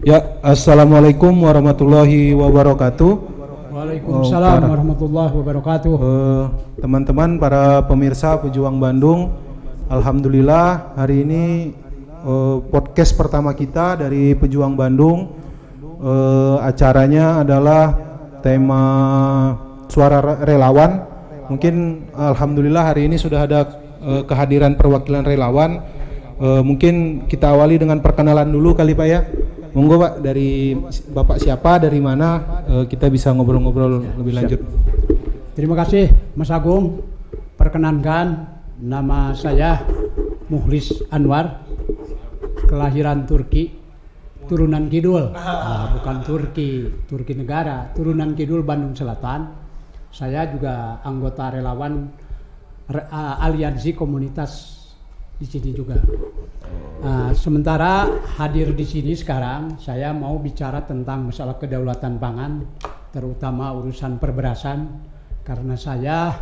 Ya, assalamualaikum warahmatullahi wabarakatuh. Waalaikumsalam warahmatullahi wabarakatuh. Teman-teman para pemirsa Pejuang Bandung, alhamdulillah hari ini podcast pertama kita dari Pejuang Bandung. Acaranya adalah tema suara relawan. Mungkin alhamdulillah hari ini sudah ada kehadiran perwakilan relawan. Mungkin kita awali dengan perkenalan dulu kali Pak ya. Monggo Pak, dari Bapak siapa, dari mana, kita bisa ngobrol-ngobrol lebih lanjut. Terima kasih Mas Agung. Perkenankan, nama saya Mukhlis Anwar, kelahiran Turki, turunan Kidul. Bukan Turki negara, turunan Kidul Bandung Selatan. Saya juga anggota relawan aliansi komunitas di sini juga. Sementara hadir di sini sekarang, saya mau bicara tentang masalah kedaulatan pangan, terutama urusan perberasan, karena saya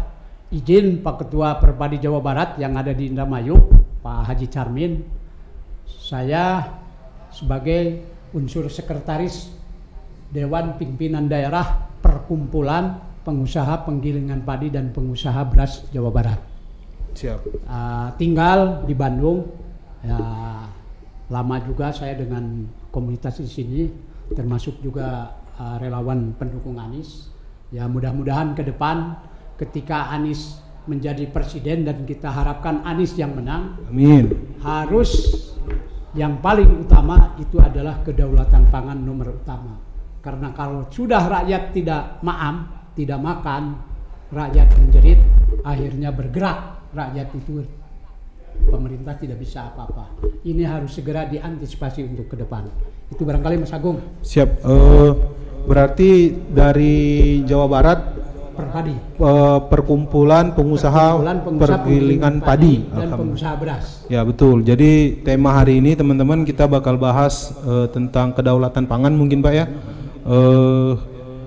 izin Pak Ketua Perpadi Jawa Barat yang ada di Indramayu, Pak Haji Charmin, saya sebagai unsur sekretaris Dewan Pimpinan Daerah Perkumpulan Pengusaha Penggilingan Padi dan Pengusaha Beras Jawa Barat. Siap. Tinggal di Bandung, ya, lama juga saya dengan komunitas di sini, termasuk juga relawan pendukung Anies. Ya mudah-mudahan ke depan ketika Anies menjadi presiden dan kita harapkan Anies yang menang, amin. Harus yang paling utama itu adalah kedaulatan pangan nomor utama. Karena kalau sudah rakyat tidak makan, rakyat menjerit, akhirnya bergerak. Rakyat itu, pemerintah tidak bisa apa-apa. Ini harus segera diantisipasi untuk ke depan. Itu barangkali Mas Agung. Siap. Berarti dari Jawa Barat, Perpadi, Perkumpulan Pengusaha Penggilingan Padi dan Pengusaha Beras. Ya betul. Jadi tema hari ini teman-teman kita bakal bahas tentang kedaulatan pangan mungkin Pak ya.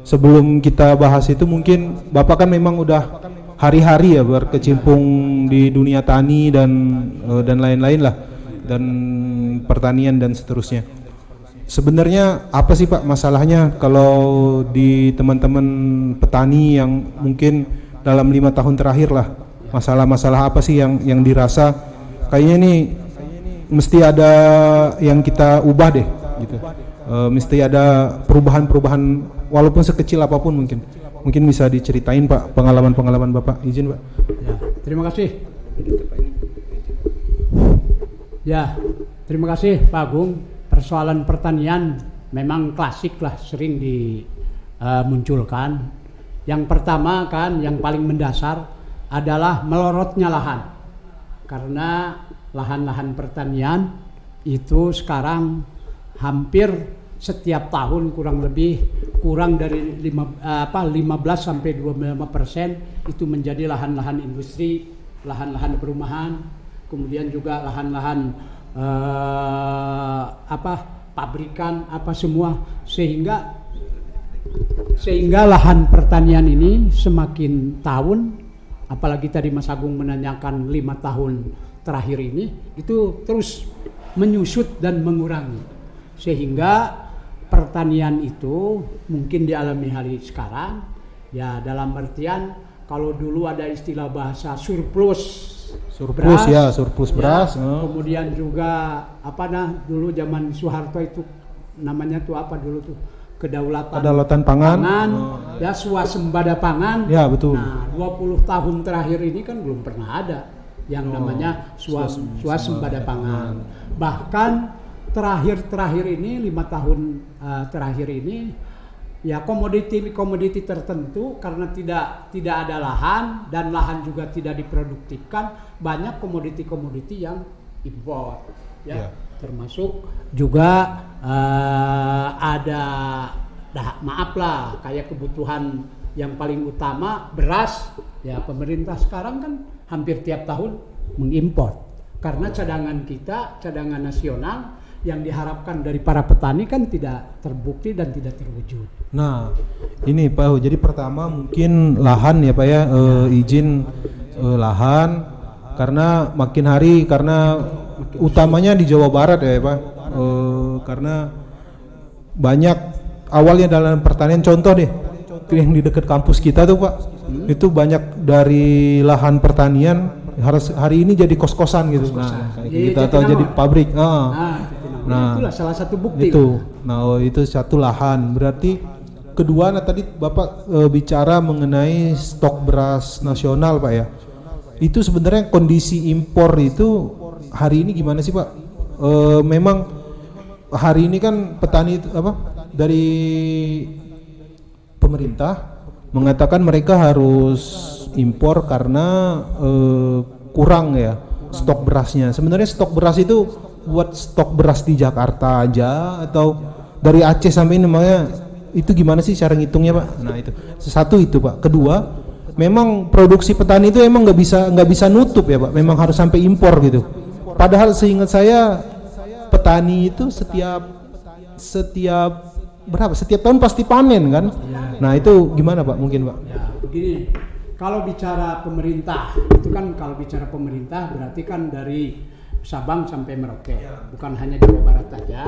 Sebelum kita bahas itu mungkin Bapak kan memang udah hari-hari ya berkecimpung di dunia tani dan lain-lain lah, dan pertanian dan seterusnya. Sebenarnya apa sih Pak masalahnya kalau di teman-teman petani yang mungkin dalam 5 tahun terakhir lah, masalah-masalah apa sih yang dirasa kayaknya ini mesti ada yang kita ubah deh gitu. Mesti ada perubahan-perubahan walaupun sekecil apapun mungkin bisa diceritain Pak pengalaman Bapak. Izin Pak. Ya, terima kasih. Ya, terima kasih Pak Agung. Persoalan pertanian memang klasik lah, sering dimunculkan. Yang pertama kan yang paling mendasar adalah melorotnya lahan. Karena lahan-lahan pertanian itu sekarang hampir setiap tahun kurang dari 15 sampai 25% itu menjadi lahan-lahan industri, lahan-lahan perumahan, kemudian juga lahan-lahan pabrikan semua, sehingga lahan pertanian ini semakin tahun, apalagi tadi Mas Agung menanyakan 5 tahun terakhir ini, itu terus menyusut dan mengurangi, sehingga pertanian itu mungkin dialami hari sekarang ya dalam artian kalau dulu ada istilah bahasa surplus beras, kemudian juga dulu zaman Soeharto itu namanya tuh apa dulu tuh kedaulatan pangan. Ya swasembada pangan. Ya betul. Nah 20 tahun terakhir ini kan belum pernah ada yang namanya swasembada pangan. Bahkan terakhir ini 5 tahun terakhir ini ya komoditi tertentu karena tidak ada lahan dan lahan juga tidak diproduktifkan, banyak komoditi yang impor ya. Termasuk juga ada kayak kebutuhan yang paling utama beras ya, pemerintah sekarang kan hampir tiap tahun mengimpor karena cadangan nasional yang diharapkan dari para petani kan tidak terbukti dan tidak terwujud. Nah, ini Pak, jadi pertama mungkin lahan ya Pak ya, izin lahan karena makin hari, karena utamanya di Jawa Barat ya Pak, karena banyak awalnya dalam pertanian, contoh deh yang di dekat kampus kita tuh Pak, itu banyak dari lahan pertanian harus hari ini jadi kos-kosan gitu. Nah, kayak gitu atau jadi pabrik. Nah, itulah salah satu bukti. Itu. Nah, itu satu lahan. Berarti kedua, nah tadi Bapak bicara mengenai stok beras nasional Pak ya. Itu sebenarnya kondisi impor itu hari ini gimana sih Pak? Memang hari ini kan petani dari pemerintah mengatakan mereka harus impor karena kurang ya stok berasnya. Sebenarnya stok beras itu buat stok beras di Jakarta aja atau dari Aceh sampai ini, makanya itu gimana sih cara ngitungnya Pak? Nah itu satu itu Pak. Kedua, memang produksi petani itu emang nggak bisa nutup ya Pak. Memang harus sampai impor gitu. Padahal seingat saya petani itu setiap tahun pasti panen kan? Nah itu gimana Pak mungkin Pak? Ya begini, kalau bicara pemerintah itu kan, kalau bicara pemerintah berarti kan dari Sabang sampai Merauke, bukan hanya Jawa Barat saja.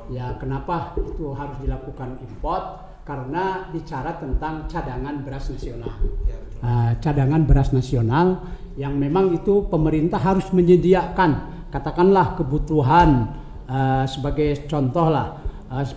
Ya kenapa itu harus dilakukan import? Karena bicara tentang cadangan beras nasional. Cadangan beras nasional yang memang itu pemerintah harus menyediakan, katakanlah kebutuhan sebagai contoh lah,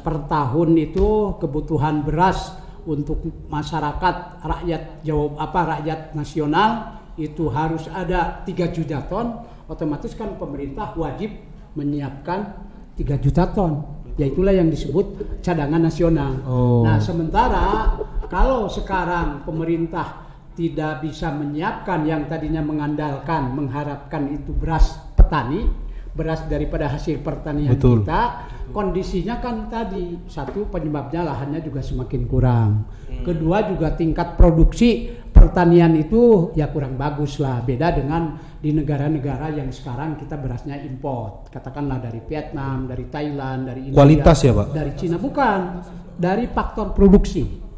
per tahun itu kebutuhan beras untuk masyarakat rakyat nasional itu harus ada 3 juta ton. Otomatis kan pemerintah wajib menyiapkan 3 juta ton, yaitulah yang disebut cadangan nasional. Nah sementara kalau sekarang pemerintah tidak bisa menyiapkan yang tadinya mengharapkan itu beras petani, beras daripada hasil pertanian kita, kondisinya kan tadi, satu penyebabnya lahannya juga semakin kurang, kedua juga tingkat produksi pertanian itu ya kurang bagus lah, beda dengan di negara-negara yang sekarang kita berasnya import, katakanlah dari Vietnam, dari Thailand, dari India. Kualitas ya Pak? Dari Cina, bukan, dari faktor produksi.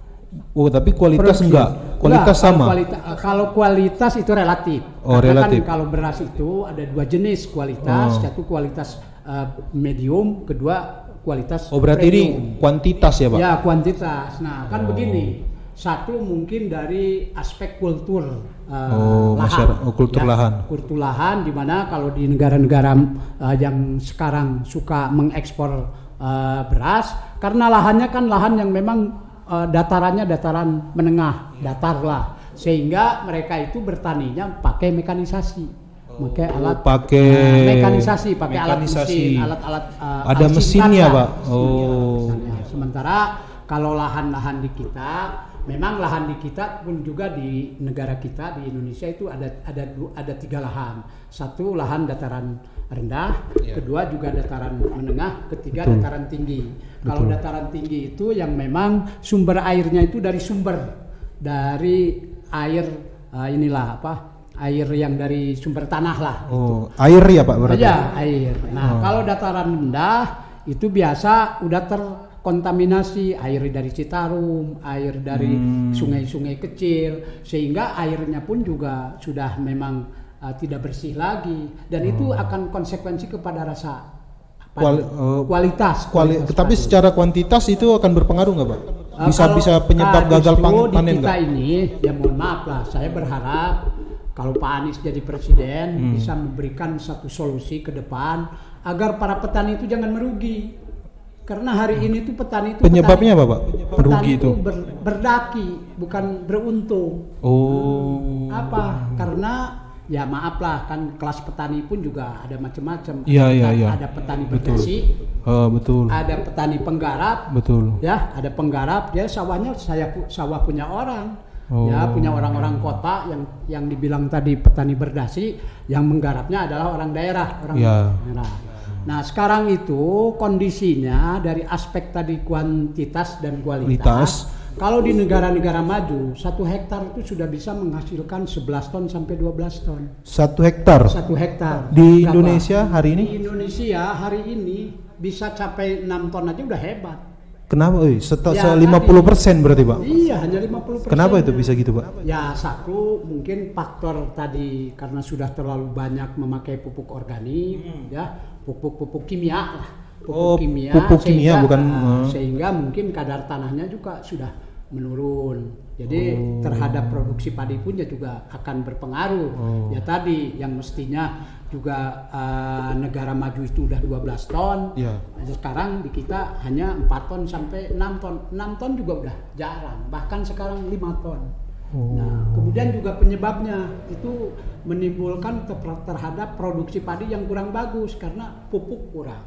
Oh tapi kualitas produksi. Kualitas sama? Kalau kualitas itu relatif. Relatif. Kan kalau beras itu ada 2 jenis kualitas, satu kualitas medium, kedua kualitas berarti premium. Ini kuantitas ya Pak? Ya kuantitas. Nah kan begini, satu mungkin dari aspek kultur lahan. Kultur lahan. Kultur lahan, di mana kalau di negara-negara yang sekarang suka mengekspor beras, karena lahannya kan lahan yang memang datarannya dataran menengah, datar lah, sehingga mereka itu bertaninya pakai mekanisasi, pakai alat mekanisasi, pakai alat mesin, alat-alat ada mesinnya Pak. Sementara kalau lahan-lahan di kita, memang lahan di kita pun juga di negara kita di Indonesia itu ada 3 lahan. Satu lahan dataran rendah, kedua juga dataran menengah, ketiga dataran tinggi. Kalau dataran tinggi itu yang memang sumber airnya itu dari air air yang dari sumber tanah lah. Air ya Pak berarti? Ya air. Nah kalau dataran rendah itu biasa udah terkontaminasi air dari Citarum, air dari sungai-sungai kecil, sehingga airnya pun juga sudah memang tidak bersih lagi, dan itu akan konsekuensi kepada rasa kualitas. Tapi secara kuantitas itu akan berpengaruh nggak Pak? Bisa penyebab gagal panen nggak? Kita ini ya mohon maaf lah, saya berharap kalau Pak Anies jadi presiden bisa memberikan satu solusi ke depan agar para petani itu jangan merugi. Karena hari ini tuh petani itu penyebabnya apa Pak? Merugi itu berdaki, bukan beruntung. Karena ya maaf lah, kan kelas petani pun juga ada macam-macam. Ada petani berdasi, betul. Ada petani penggarap, betul. Ya, ada penggarap. Ya sawahnya sawah punya orang. Ya punya orang-orang kota yang dibilang tadi petani berdasi, yang menggarapnya adalah orang daerah, daerah. Nah sekarang itu kondisinya dari aspek tadi kuantitas dan kualitas. Kalau di negara-negara maju, 1 hektar itu sudah bisa menghasilkan 11 ton sampai 12 ton. 1 hektar? 1 hektar. Di Indonesia hari ini? Di Indonesia hari ini bisa capai 6 ton aja udah hebat. Kenapa? 50% berarti Pak? Iya, hanya 50%. Kenapa itu bisa gitu Pak? Ya satu mungkin faktor tadi karena sudah terlalu banyak memakai pupuk organik, ya pupuk kimia lah. pupuk kimia bukan. Sehingga mungkin kadar tanahnya juga sudah menurun. Jadi terhadap produksi padi pun juga akan berpengaruh. Ya tadi yang mestinya juga negara maju itu udah 12 ton. Sekarang di kita hanya 4 ton sampai 6 ton. 6 ton juga udah jarang. Bahkan sekarang 5 ton. Nah, kemudian juga penyebabnya itu menimbulkan terhadap produksi padi yang kurang bagus karena pupuk kurang.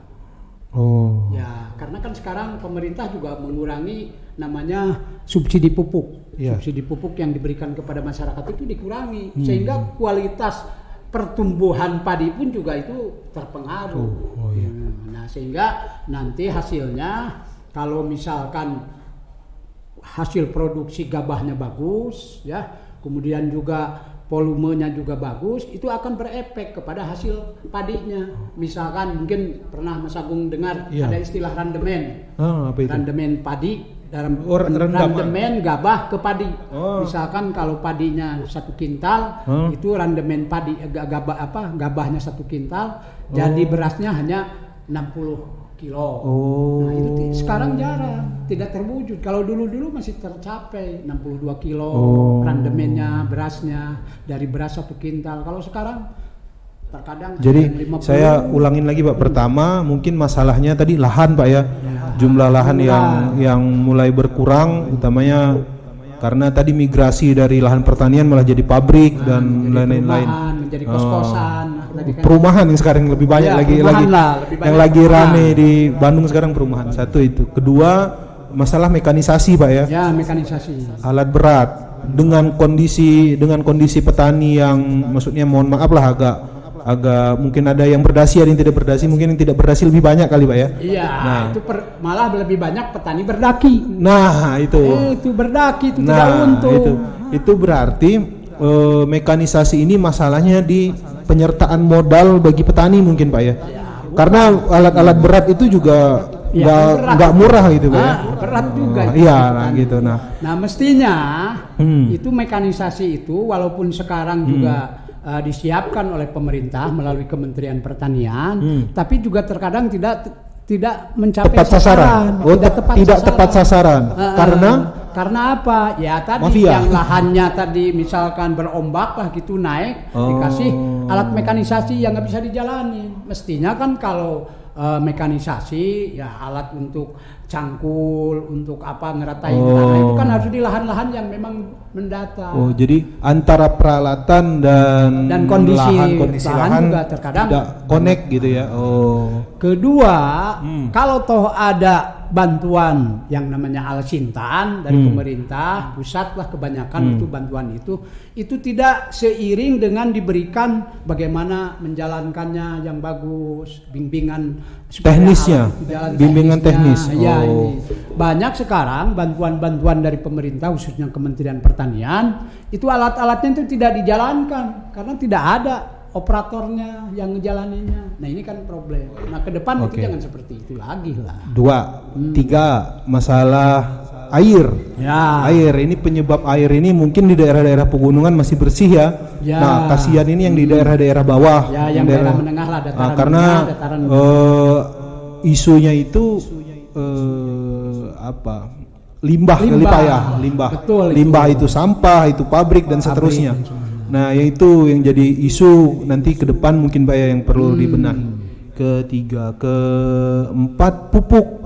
Ya, karena kan sekarang pemerintah juga mengurangi namanya subsidi pupuk. Subsidi pupuk yang diberikan kepada masyarakat itu dikurangi sehingga kualitas pertumbuhan padi pun juga itu terpengaruh. Nah, sehingga nanti hasilnya kalau misalkan hasil produksi gabahnya bagus, ya, kemudian juga volumenya juga bagus, itu akan berefek kepada hasil padinya. Misalkan mungkin pernah Mas Agung dengar ada istilah randemen. Apa itu? Randemen padi dalam randemen gabah ke padi. Misalkan kalau padinya 1 kintal, itu randemen padi gabahnya 1 kintal, jadi berasnya hanya 60 kilo. Nah, itu sekarang jarang, tidak terwujud. Kalau dulu masih tercapai 62 kilo randemennya berasnya dari beras 1 kintal. Kalau sekarang terkadang. Jadi 50. Saya ulangin lagi Pak. Pertama mungkin masalahnya tadi lahan Pak ya. Jumlah lahan yang mulai berkurang, utamanya karena tadi migrasi dari lahan pertanian malah jadi pabrik dan lain-lain. Menjadi kos-kosan. Perumahan yang sekarang lebih banyak yang lagi rame di Bandung sekarang perumahan. Satu itu. Kedua masalah mekanisasi Pak ya. Ya, mekanisasi. Alat berat dengan kondisi petani yang maksudnya mohon maaf lah agak mungkin ada yang berdasi, ada yang tidak berdasi, mungkin yang tidak berdasi lebih banyak kali Pak ya. Iya, itu malah lebih banyak petani berdaki. Nah, itu. Itu berdaki itu tidak untung. Itu berarti mekanisasi ini masalahnya di penyertaan modal bagi petani mungkin Pak ya. Karena alat-alat berat itu juga nggak murah gitu Pak ya. Berat juga. Gitu. Nah, mestinya itu mekanisasi itu walaupun sekarang juga disiapkan oleh pemerintah melalui Kementerian Pertanian, tapi juga terkadang tidak mencapai tepat sasaran. Tidak tepat sasaran. Karena apa? Ya tadi yang lahannya tadi misalkan berombak lah gitu naik, dikasih alat mekanisasi yang nggak bisa dijalani. Mestinya kan kalau mekanisasi ya alat untuk cangkul, untuk ngeratain tanah itu kan harus di lahan-lahan yang memang mendatar. Jadi antara peralatan dan kondisi lahan juga terkadang tidak connect gitu ya. Kedua, kalau toh ada bantuan yang namanya Alsintan dari pemerintah pusat lah kebanyakan itu bantuan itu tidak seiring dengan diberikan bagaimana menjalankannya yang bagus, bimbingan teknisnya, bimbingan teknis. Ini. Banyak sekarang bantuan-bantuan dari pemerintah khususnya Kementerian Pertanian itu alat-alatnya itu tidak dijalankan karena tidak ada operatornya yang ngejalaninnya. Nah, ini kan problem. Nah, ke depan itu jangan seperti itu lagi lah. 2, 3 masalah air. Air ini penyebab air ini mungkin di daerah-daerah pegunungan masih bersih ya. Nah, kasihan ini yang di daerah-daerah bawah. Yang daerah menengah lah dataran karena isunya itu limbah. Betul, limbah itu sampah, itu pabrik dan seterusnya. Nah, yaitu yang jadi isu nanti ke depan mungkin Pak ya yang perlu dibenahi. Ketiga, keempat pupuk.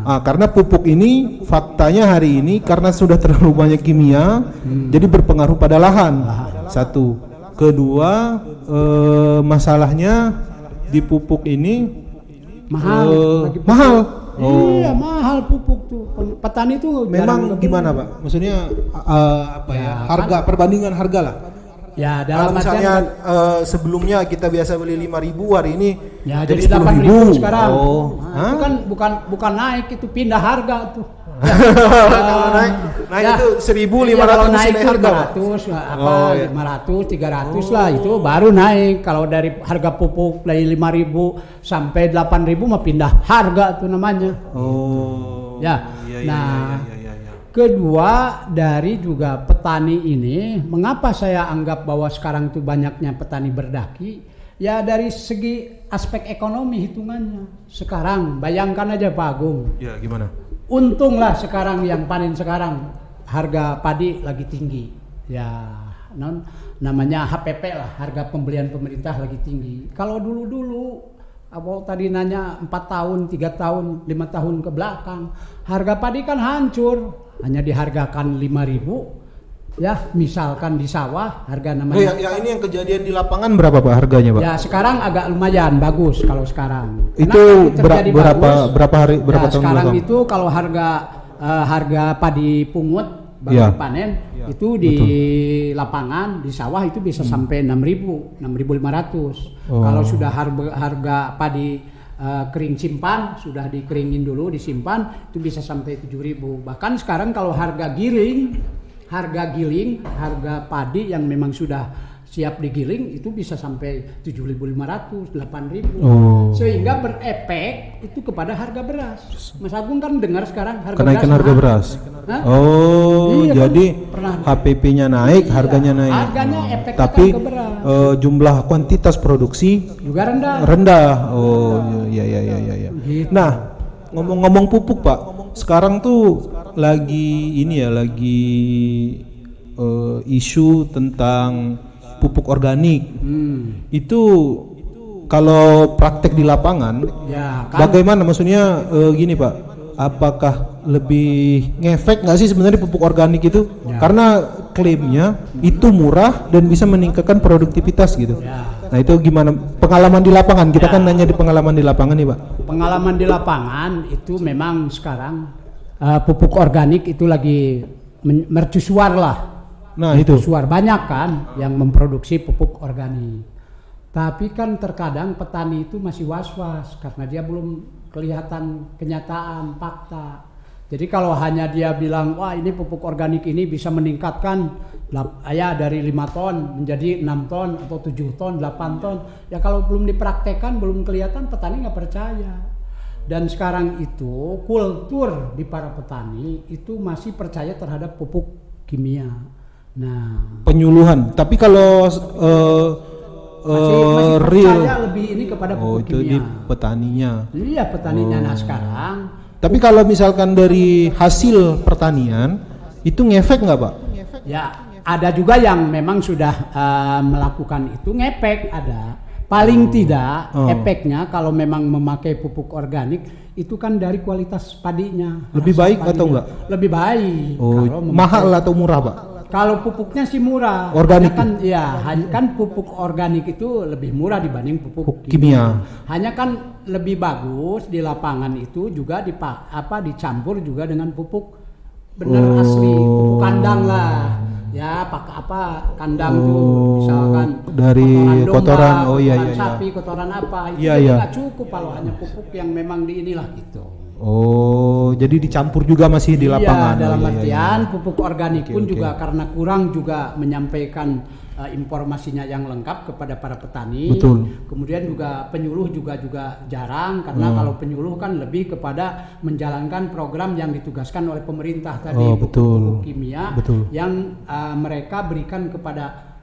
Karena pupuk ini faktanya hari ini karena sudah terlalu banyak kimia, jadi berpengaruh pada lahan. Satu. Kedua, masalahnya di pupuk ini mahal. Iya, mahal pupuk tuh. Petani tuh memang gimana Pak? Maksudnya harga perbandingan harga lah. Ya, dalam misalnya sebelumnya kita biasa beli 5.000, hari ini ya jadi 8.000 sekarang. Itu kan bukan naik, itu pindah harga tuh. Kalau naik itu 1.500 kalau naik harga 500 300 lah itu baru naik. Kalau dari harga pupuk dari 5.000 sampai 8.000 mah pindah harga tuh namanya. Kedua dari juga petani ini, mengapa saya anggap bahwa sekarang itu banyaknya petani berdaki? Ya dari segi aspek ekonomi hitungannya. Sekarang bayangkan aja Pak Agung. Ya, gimana? Untunglah sekarang yang panen sekarang harga padi lagi tinggi. Ya, namanya HPP lah, harga pembelian pemerintah lagi tinggi. Kalau dulu apa tadi nanya 4 tahun, 3 tahun, 5 tahun ke belakang, harga padi kan hancur, hanya dihargakan 5.000. Ya, misalkan di sawah harga namanya. Ya, ini yang kejadian di lapangan berapa Pak harganya Pak? Ya, sekarang agak lumayan bagus kalau sekarang. Itu Terjadi berapa hari berapa ya, tahun sekarang belakang? itu kalau harga padi pungut baru panen itu di lapangan di sawah itu bisa sampai 6.000, 6.500. Kalau sudah harga padi kering simpan, sudah dikeringin dulu disimpan itu bisa sampai 7.000. Bahkan sekarang kalau harga giling, harga padi yang memang sudah siap digiling itu bisa sampai 7.500, 8.000. Sehingga berefek itu kepada harga beras. Mas Agung kan dengar sekarang kenaikan harga beras. Hah? Iya, jadi kan HPP-nya naik, harganya naik. Harganya efeknya tapi kan ke beras. Jumlah kuantitas produksi Juga rendah. Iya. Gitu. Nah, ngomong-ngomong pupuk Pak, sekarang tuh lagi isu tentang pupuk organik. Itu kalau praktek di lapangan, Ya, kan? bagaimana? Maksudnya gini Pak, apakah lebih ngefek nggak sih sebenarnya pupuk organik itu? Ya. Karena klaimnya itu murah dan bisa meningkatkan produktivitas gitu. Ya. Nah itu gimana pengalaman di lapangan? Kita kan nanya di pengalaman di lapangan nih Pak. Pengalaman di lapangan itu memang sekarang pupuk organik itu lagi mercusuar lah. Nah itu. Mercusuar banyak kan yang memproduksi pupuk organik. Tapi kan terkadang petani itu masih was-was karena dia belum kelihatan kenyataan fakta. Jadi kalau hanya dia bilang wah ini pupuk organik ini bisa meningkatkan dari 5 ton menjadi 6 ton atau 7 ton, 8 ton. Ya kalau belum dipraktekkan, belum kelihatan, petani nggak percaya. Dan sekarang itu kultur di para petani itu masih percaya terhadap pupuk kimia. Nah, Penyuluhan. Tapi kalau masih real percaya lebih ini kepada pupuk itu kimia. di petaninya. Iya petaninya. Nah sekarang Tapi kalau misalkan dari hasil pertanian itu ngefek nggak Pak? ya ada juga yang memang sudah melakukan itu ngefek ada. Paling tidak efeknya kalau memang memakai pupuk organik itu kan dari kualitas padinya. Lebih rasa baik padinya. atau enggak? Lebih baik. Kalau Mahal atau murah Pak? Kalau pupuknya sih murah. Organik kan kan pupuk organik itu lebih murah dibanding pupuk kimia. Hanya kan lebih bagus di lapangan itu juga dicampur juga dengan pupuk benar asli, pupuk kandang lah. Ya, pakai kandang tuh misalkan dari kotoran domba, iya sapi, kotoran apa itu nggak cukup kalau hanya pupuk yang memang di inilah gitu. Oh, jadi dicampur juga masih di lapangan. Iya, dalam artian pupuk organik pun juga karena kurang juga menyampaikan informasinya yang lengkap kepada para petani. Betul. Kemudian juga penyuluh juga jarang karena kalau penyuluh kan lebih kepada menjalankan program yang ditugaskan oleh pemerintah tadi pupuk kimia yang mereka berikan kepada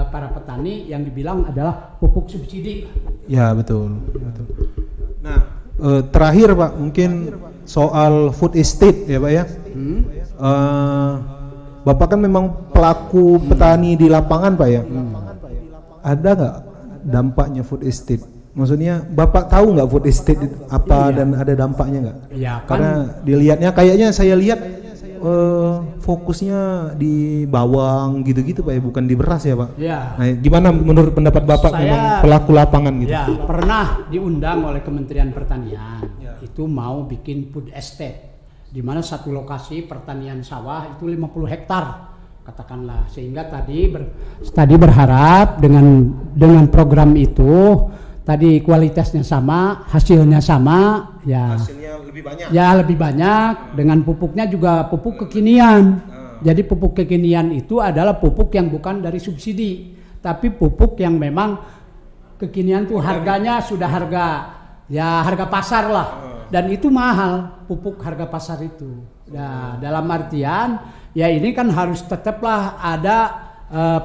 para petani yang dibilang adalah pupuk subsidi. Ya, betul. Nah, terakhir Pak, mungkin soal food estate ya Pak ya. Bapak kan memang pelaku petani di lapangan Pak ya. Ada nggak dampaknya food estate? Maksudnya Bapak tahu nggak food estate itu apa dan ada dampaknya nggak? Ya, kan. Karena dilihatnya kayaknya saya lihat fokusnya di bawang gitu-gitu Pak ya, bukan di beras ya Pak. Ya. Nah, gimana menurut pendapat Bapak memang pelaku lapangan gitu? Ya, pernah diundang oleh Kementerian Pertanian. Itu mau bikin food estate di mana satu lokasi pertanian sawah itu 50 hektar katakanlah, sehingga tadi berharap dengan program itu tadi kualitasnya sama, hasilnya sama, ya Hasilnya lebih banyak. Ya lebih banyak, dengan pupuknya juga pupuk kekinian. Jadi pupuk kekinian itu adalah pupuk yang bukan dari subsidi, tapi pupuk yang memang kekinian tuh harganya sudah harga pasar lah. Dan itu mahal pupuk harga pasar itu. Nah, dalam artian ya ini kan harus tetaplah ada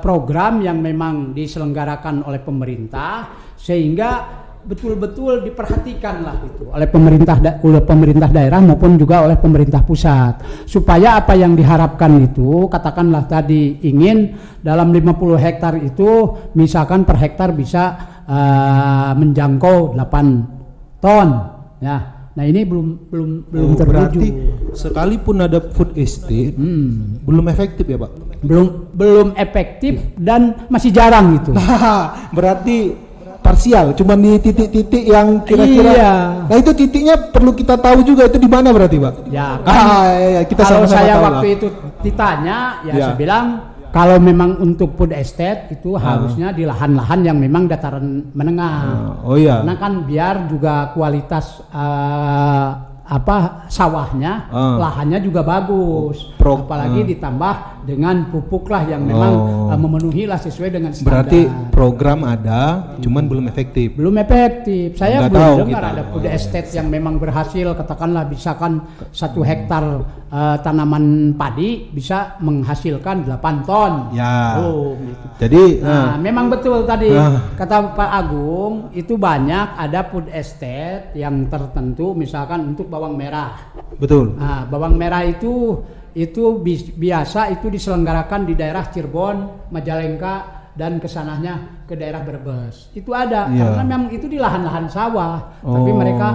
program yang memang diselenggarakan oleh pemerintah sehingga betul-betul diperhatikan lah itu oleh pemerintah daerah maupun juga oleh pemerintah pusat, supaya apa yang diharapkan itu, katakanlah tadi ingin dalam 50 hektar itu misalkan per hektar bisa menjangkau 8 ton ya. Nah ini belum terwujud. Berarti sekalipun ada food estate belum efektif ya Pak? Belum efektif dan masih jarang itu. Berarti parsial, cuma di titik-titik yang kira-kira. Iya. Nah itu titiknya perlu kita tahu juga itu di mana berarti Pak? Ya, kan, ya, kita kalau sama-sama saya tahu waktu lah. itu ditanya, saya bilang kalau memang untuk food estate itu harusnya di lahan-lahan yang memang dataran menengah. Oh iya. Karena kan biar juga kualitas sawahnya, lahannya juga bagus. Apalagi ditambah dengan pupuk lah yang memang memenuhi lah sesuai dengan standar. Berarti program ada, cuman belum efektif. Belum efektif. Saya Nggak belum tahu dengar kita. ada food estate yang memang berhasil, katakanlah misalkan 1 hektar tanaman padi bisa menghasilkan 8 ton. Ya. Gitu. Jadi memang betul tadi kata Pak Agung, itu banyak ada food estate yang tertentu misalkan untuk bawang merah. betul. Nah, bawang merah itu biasa itu diselenggarakan di daerah Cirebon, Majalengka dan kesananya ke daerah Brebes. Itu ada karena memang itu di lahan-lahan sawah, tapi mereka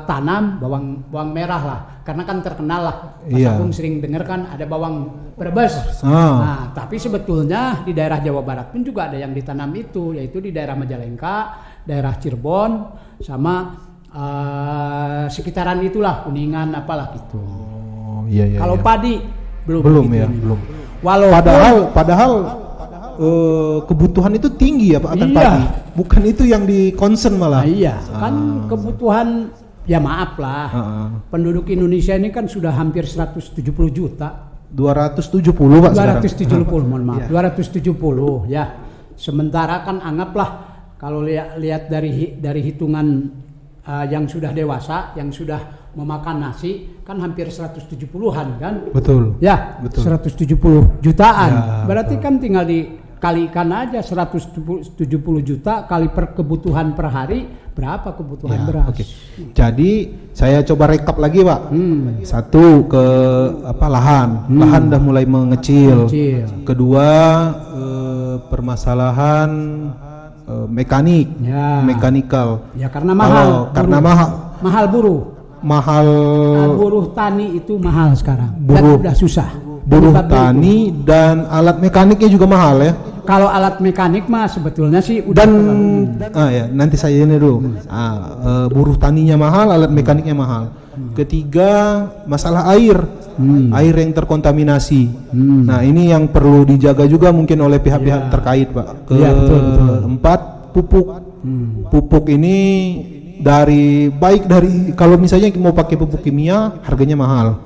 tanam bawang merah lah. Karena kan terkenal lah, Mas Agung sering dengar kan ada bawang Brebes. Nah, tapi sebetulnya di daerah Jawa Barat pun juga ada yang ditanam itu, yaitu di daerah Majalengka, daerah Cirebon, sama sekitaran itulah, Kuningan apalah gitu. Kalau padi belum ya, ini. belum. Walaupun Padahal kebutuhan itu tinggi ya Pak akan padi. Bukan itu yang di concern malah. Kan kebutuhan ya maaf lah. Penduduk Indonesia ini kan sudah hampir 170 juta. 270 Pak 270 mohon maaf. 270 ya. Sementara kan anggaplah kalau lihat dari hitungan yang sudah dewasa, yang sudah memakan nasi kan hampir 170-an kan? Betul. Ya, betul. 170 jutaan. Ya, berarti betul. Kan tinggal dikalikan aja 170 juta kali kebutuhan per hari, berapa kebutuhan beras. Okay. Jadi saya coba rekap lagi Pak. Satu ke lahan. Lahan udah mulai mengecil. Kedua permasalahan mekanik, mekanikal. Ya karena mahal. Mahal buruh. Buruh tani itu mahal sekarang. Dan udah susah. Buruh tani dan alat mekaniknya juga mahal ya. Kalau alat mekanik mah sebetulnya sih udah nanti saya ini dulu. Buruh taninya mahal, alat mekaniknya mahal. Ketiga masalah air. Air yang terkontaminasi. Nah, ini yang perlu dijaga juga mungkin oleh pihak-pihak terkait, Pak. Keempat, pupuk. Pupuk ini dari kalau misalnya mau pakai pupuk kimia harganya mahal.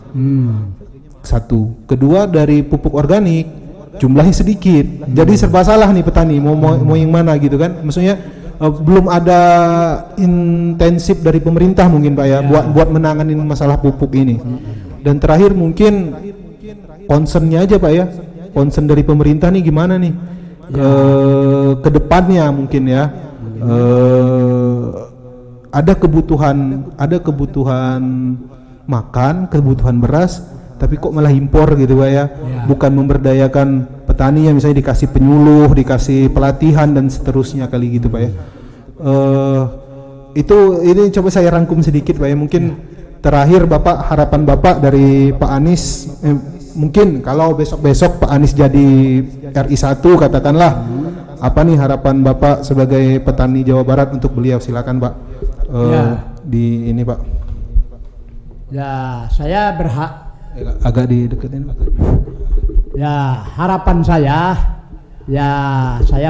Satu. Kedua, dari pupuk organik jumlahnya sedikit. Jadi serba salah nih petani mau yang mana gitu kan. Maksudnya belum ada intensif dari pemerintah mungkin Pak ya buat menangani masalah pupuk ini. Dan terakhir mungkin concernnya aja Pak ya, concern dari pemerintah nih gimana nih ke depannya mungkin ya. Ada kebutuhan makan, kebutuhan beras, tapi kok malah impor gitu Pak ya. Bukan memberdayakan petani yang misalnya dikasih penyuluh, dikasih pelatihan dan seterusnya kali gitu Pak ya. Ini coba saya rangkum sedikit Pak ya. Mungkin terakhir Bapak, harapan Bapak dari Pak Anies, mungkin kalau besok-besok Pak Anies jadi RI 1 katakanlah, apa nih harapan Bapak sebagai petani Jawa Barat untuk beliau? Silakan Pak. Di ini Pak. Ya, saya agak dideketin Pak. Ya, harapan saya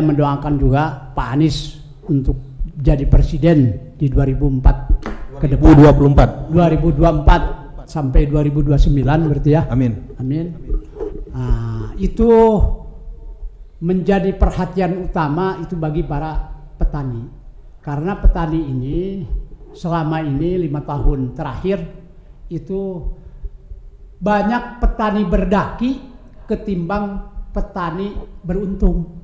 mendoakan juga Pak Anies untuk jadi presiden di 2004 ke depan. 2024 sampai 2029 berarti ya. Amin. Nah, itu menjadi perhatian utama itu bagi para petani. Karena petani ini selama ini 5 tahun terakhir itu banyak petani berdaki ketimbang petani beruntung.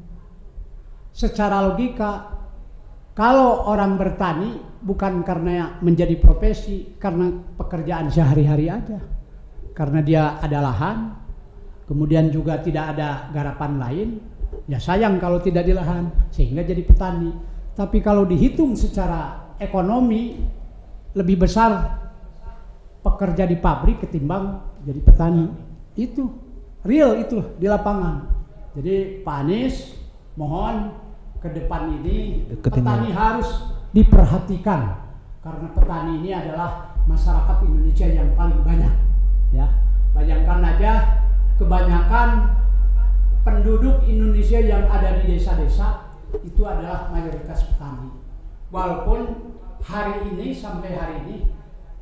Secara logika, kalau orang bertani bukan karena menjadi profesi, karena pekerjaan sehari-hari aja. Karena dia ada lahan, kemudian juga tidak ada garapan lain, ya sayang kalau tidak di lahan, sehingga jadi petani. Tapi kalau dihitung secara ekonomi, lebih besar pekerja di pabrik ketimbang jadi petani. Itu real, itu di lapangan. Jadi Pak Anies, mohon ke depan ini petani harus diperhatikan, karena petani ini adalah masyarakat Indonesia yang paling banyak. Ya, bayangkan aja, kebanyakan penduduk Indonesia yang ada di desa-desa itu adalah mayoritas petani. Walaupun hari ini sampai hari ini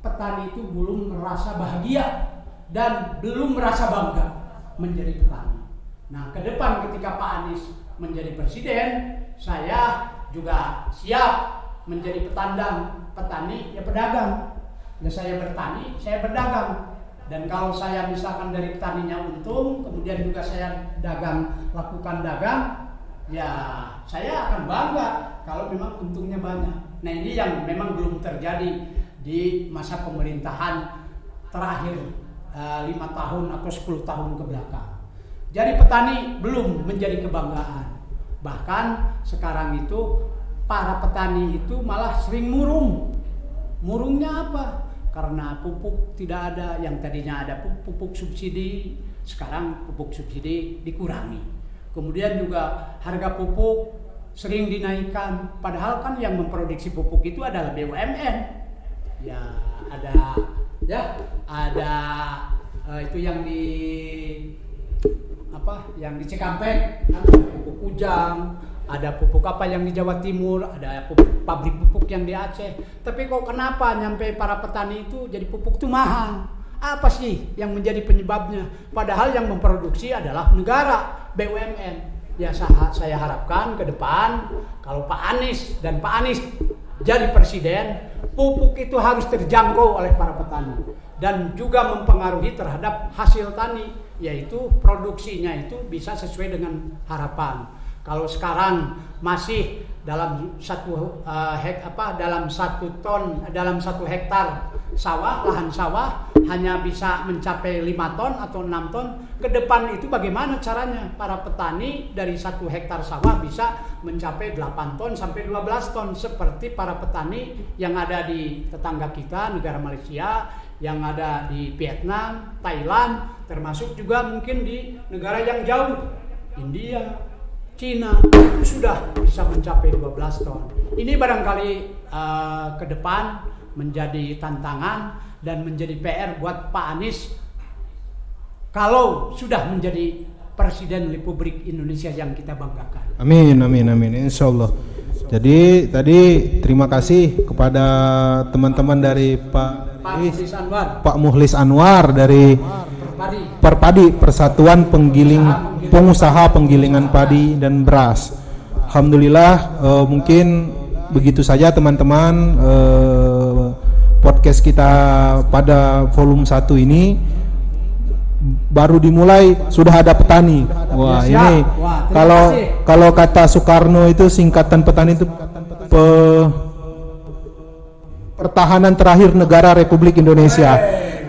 petani itu belum merasa bahagia dan belum merasa bangga menjadi petani. Nah, ke depan ketika Pak Anies menjadi presiden, saya juga siap menjadi petani, ya pedagang. Ya saya bertani, saya berdagang. Dan kalau saya misalkan dari petaninya untung, kemudian juga saya lakukan dagang, ya saya akan bangga kalau memang untungnya banyak. Nah, ini yang memang belum terjadi di masa pemerintahan terakhir 5 tahun atau 10 tahun ke belakang. Jadi petani belum menjadi kebanggaan. Bahkan sekarang itu para petani itu malah sering murung. Murungnya apa? Karena pupuk tidak ada, yang tadinya ada pupuk subsidi, sekarang pupuk subsidi dikurangi. Kemudian juga harga pupuk sering dinaikkan, padahal kan yang memproduksi pupuk itu adalah BUMN. Ya ada itu yang di yang di Cikampek, ada pupuk Kujang, ada pupuk apa yang di Jawa Timur, ada pabrik pupuk yang di Aceh. Tapi kok kenapa nyampe para petani itu jadi pupuk itu mahal? Apa sih yang menjadi penyebabnya? Padahal yang memproduksi adalah negara, BUMN. Ya saya harapkan ke depan kalau Pak Anies jadi presiden, pupuk itu harus terjangkau oleh para petani dan juga mempengaruhi terhadap hasil tani, yaitu produksinya itu bisa sesuai dengan harapan. Kalau sekarang masih dalam dalam satu hektar sawah, lahan sawah hanya bisa mencapai 5 ton atau 6 ton, ke depan itu bagaimana caranya para petani dari 1 hektar sawah bisa mencapai 8 ton sampai 12 ton seperti para petani yang ada di tetangga kita, negara Malaysia, yang ada di Vietnam, Thailand, termasuk juga mungkin di negara yang jauh, India, Cina, itu sudah bisa mencapai 12 ton. Ini barangkali ke depan menjadi tantangan dan menjadi PR buat Pak Anies kalau sudah menjadi Presiden Republik Indonesia yang kita banggakan. Amin, amin, amin, insya Allah. Jadi tadi terima kasih kepada teman-teman dari Pak Muhlis Anwar dari Perpadi, Persatuan Pengusaha Penggilingan Padi dan Beras. Alhamdulillah, mungkin begitu saja teman-teman podcast kita pada volume 1 ini. Baru dimulai sudah ada petani. Wah, ini kalau kata Soekarno itu singkatan petani itu pertahanan terakhir negara Republik Indonesia.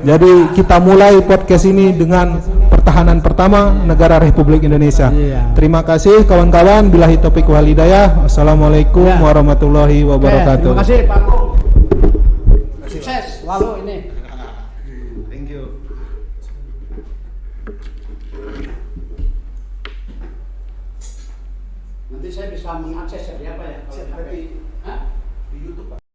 Jadi kita mulai podcast ini dengan pertahanan pertama negara Republik Indonesia. Terima kasih kawan-kawan. Billahi taufiq wal hidayah. Assalamualaikum warahmatullahi wabarakatuh. Terima kasih Pak Bung. Sukses selalu ini. Thank you. Nanti saya bisa mengakses ya, apa ya?